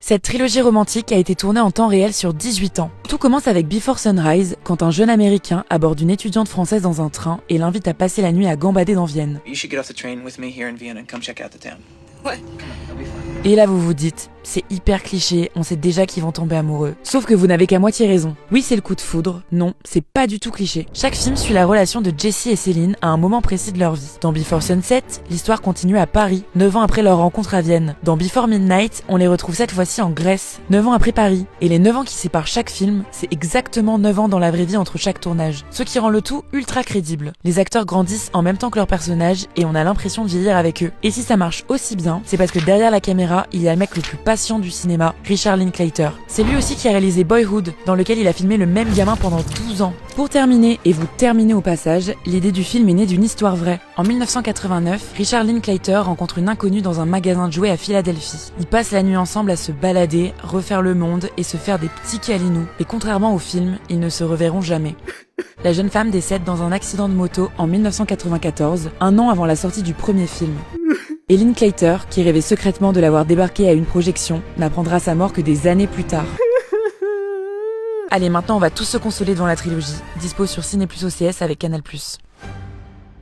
Cette trilogie romantique a été tournée en temps réel sur 18 ans. Tout commence avec Before Sunrise, quand un jeune Américain aborde une étudiante française dans un train et l'invite à passer la nuit à gambader dans Vienne. You should get off the train with me here in Vienna and come check out the town. What? It'll be fun. Et là vous vous dites, c'est hyper cliché, on sait déjà qu'ils vont tomber amoureux. Sauf que vous n'avez qu'à moitié raison. Oui, c'est le coup de foudre, non, c'est pas du tout cliché. Chaque film suit la relation de Jessie et Céline à un moment précis de leur vie. Dans Before Sunset, l'histoire continue à Paris, 9 ans après leur rencontre à Vienne. Dans Before Midnight, on les retrouve cette fois-ci en Grèce, 9 ans après Paris. Et les 9 ans qui séparent chaque film, c'est exactement 9 ans dans la vraie vie entre chaque tournage. Ce qui rend le tout ultra crédible. Les acteurs grandissent en même temps que leurs personnages et on a l'impression de vieillir avec eux. Et si ça marche aussi bien, c'est parce que derrière la caméra, il y a le mec le plus patient du cinéma, Richard Linklater. C'est lui aussi qui a réalisé Boyhood, dans lequel il a filmé le même gamin pendant 12 ans. Pour terminer, et vous terminez au passage, l'idée du film est née d'une histoire vraie. En 1989, Richard Linklater rencontre une inconnue dans un magasin de jouets à Philadelphie. Ils passent la nuit ensemble à se balader, refaire le monde et se faire des petits câlinous. Et contrairement au film, ils ne se reverront jamais. La jeune femme décède dans un accident de moto en 1994, un an avant la sortie du premier film. Et Linklater, qui rêvait secrètement de l'avoir débarqué à une projection, n'apprendra sa mort que des années plus tard. Allez, maintenant on va tous se consoler devant la trilogie, dispo sur Ciné+ OCS avec Canal+.